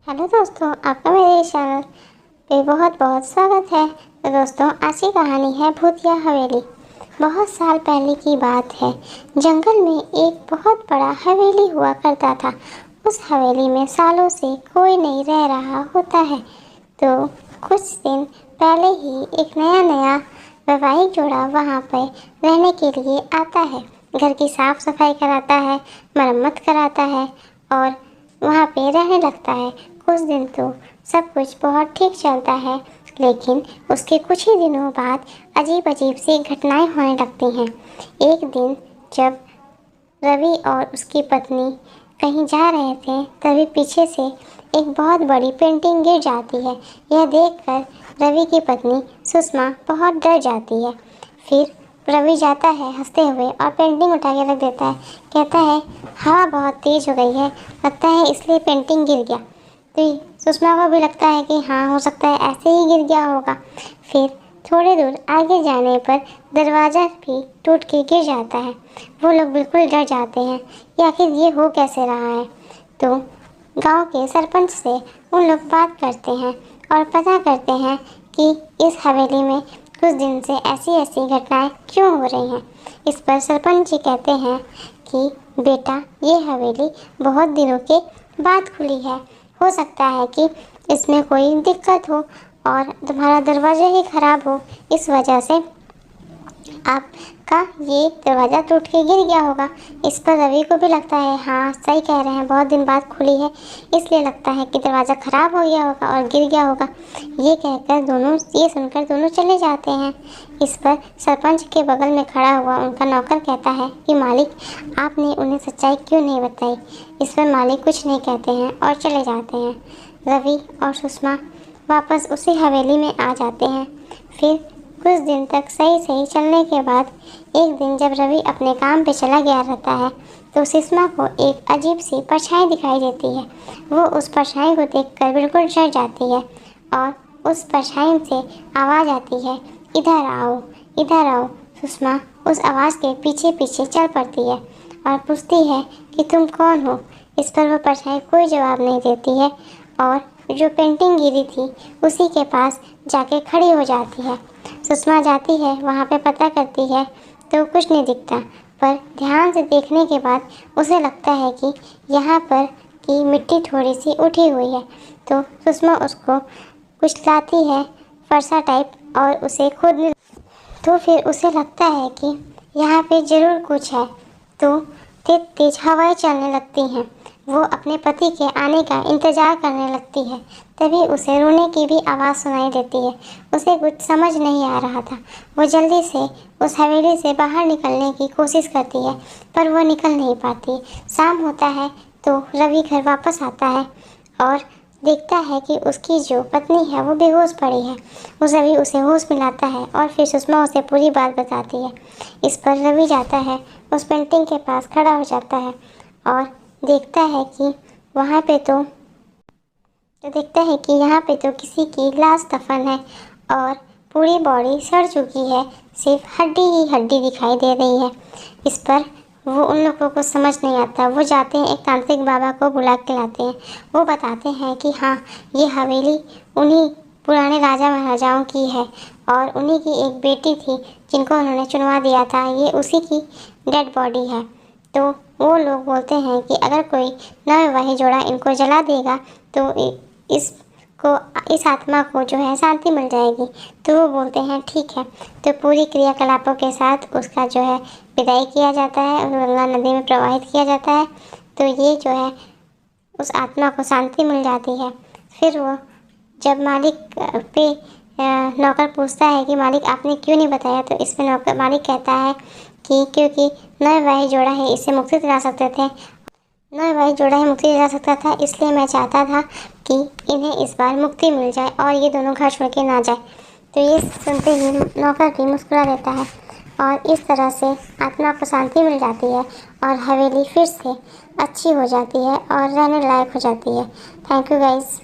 Hello दोस्तों, आपका मेरे चैनल पे बहुत बहुत स्वागत है। तो दोस्तों, आज की कहानी है भूतिया हवेली। बहुत साल पहले की बात है। जंगल में एक बहुत बड़ा हवेली हुआ करता था। उस हवेली में सालों से कोई नहीं रह रहा होता है। तो कुछ दिन पहले ही एक नया नया वैवाहिक जोड़ा वहाँ पर रहने के लिए आता है। घर की साफ सफाई कराता है, मरम्मत कराता है और वहाँ पे रहने लगता है। कुछ दिन तो सब कुछ बहुत ठीक चलता है, लेकिन उसके कुछ ही दिनों बाद अजीब अजीब सी घटनाएं होने लगती हैं। एक दिन जब रवि और उसकी पत्नी कहीं जा रहे थे, तभी पीछे से एक बहुत बड़ी पेंटिंग गिर जाती है। यह देखकर रवि की पत्नी सुषमा बहुत डर जाती है। फिर रवि जाता है हंसते हुए और पेंटिंग उठा के रख देता है। कहता है, हवा बहुत तेज हो गई है, लगता है इसलिए पेंटिंग गिर गया। तो सुषमा को भी लगता है कि हाँ, हो सकता है ऐसे ही गिर गया होगा। फिर थोड़े दूर आगे जाने पर दरवाज़ा भी टूट के गिर जाता है। वो लोग बिल्कुल डर जाते हैं कि आखिर ये हो कैसे रहा है। तो गांव के सरपंच से उन लोग बात करते हैं और पता करते हैं कि इस हवेली में कुछ दिन से ऐसी ऐसी घटनाएं क्यों हो रही हैं। इस पर सरपंच जी कहते हैं कि बेटा, ये हवेली बहुत दिनों के बाद खुली है। हो सकता है कि इसमें कोई दिक्कत हो और तुम्हारा दरवाज़ा ही ख़राब हो, इस वजह से आपका ये दरवाज़ा टूट के गिर गया होगा। इस पर रवि को भी लगता है, हाँ सही कह रहे हैं, बहुत दिन बाद खुली है, इसलिए लगता है कि दरवाज़ा ख़राब हो गया होगा और गिर गया होगा। ये सुनकर दोनों चले जाते हैं। इस पर सरपंच के बगल में खड़ा हुआ उनका नौकर कहता है कि मालिक, आपने उन्हें सच्चाई क्यों नहीं बताई। इस पर मालिक कुछ नहीं कहते हैं और चले जाते हैं। रवि और सुषमा वापस उसी हवेली में आ जाते हैं। फिर कुछ दिन तक सही सही चलने के बाद एक दिन जब रवि अपने काम पे चला गया रहता है, तो सुषमा को एक अजीब सी परछाई दिखाई देती है। वो उस परछाई को देखकर बिल्कुल डर जाती है और उस परछाई से आवाज़ आती है, इधर आओ, इधर आओ। सुषमा उस आवाज़ के पीछे पीछे चल पड़ती है और पूछती है कि तुम कौन हो। इस पर वो परछाई कोई जवाब नहीं देती है और जो पेंटिंग गिरी थी उसी के पास जाके खड़ी हो जाती है। सुषमा जाती है, वहाँ पे पता करती है तो कुछ नहीं दिखता, पर ध्यान से देखने के बाद उसे लगता है कि यहाँ पर की मिट्टी थोड़ी सी उठी हुई है। तो सुषमा उसको कुछ लाती है, फरसा टाइप, और उसे खुद तो फिर उसे लगता है कि यहाँ पे ज़रूर कुछ है। तो तेज तेज हवाएं चलने लगती हैं। वो अपने पति के आने का इंतज़ार करने लगती है। तभी उसे रोने की भी आवाज़ सुनाई देती है। उसे कुछ समझ नहीं आ रहा था। वो जल्दी से उस हवेली से बाहर निकलने की कोशिश करती है, पर वो निकल नहीं पाती। शाम होता है तो रवि घर वापस आता है और देखता है कि उसकी जो पत्नी है वो बेहोश पड़ी है। उस रवि उसे होश मिलाता है और फिर सुषमा उसे पूरी बात बताती है। इस पर रवि जाता है, उस पेंटिंग के पास खड़ा हो जाता है और देखता है कि वहाँ पे तो देखता है कि यहाँ पे तो किसी की लाश दफन है और पूरी बॉडी सड़ चुकी है, सिर्फ हड्डी ही हड्डी दिखाई दे रही है। इस पर वो उन लोगों को समझ नहीं आता। वो जाते हैं, एक तांत्रिक बाबा को बुला के लाते हैं। वो बताते हैं कि हाँ, ये हवेली उन्हीं पुराने राजा महाराजाओं की है और उन्हीं की एक बेटी थी जिनको उन्होंने चुनवा दिया था। ये उसी की डेड बॉडी है। तो वो लोग बोलते हैं कि अगर कोई नवविवाहित जोड़ा इनको जला देगा तो इस आत्मा को जो है शांति मिल जाएगी। तो वो बोलते हैं ठीक है। तो पूरी क्रियाकलापों के साथ उसका जो है विदाई किया जाता है और गंगा नदी में प्रवाहित किया जाता है। तो ये जो है उस आत्मा को शांति मिल जाती है। फिर वो जब मालिक पे नौकर पूछता है कि मालिक आपने क्यों नहीं बताया, तो इसमें मालिक कहता है कि क्योंकि नवविवाहित जोड़ा है, इससे मुक्ति दिला सकते थे, नवविवाहित जोड़ा ही मुक्ति दिला सकता था, इसलिए मैं चाहता था कि इन्हें इस बार मुक्ति मिल जाए और ये दोनों घर छोड़ के ना जाए। तो ये सुनते ही नौकर भी मुस्कुरा देता है और इस तरह से आत्मा को शांति मिल जाती है और हवेली फिर से अच्छी हो जाती है और रहने लायक हो जाती है। Thank you guys.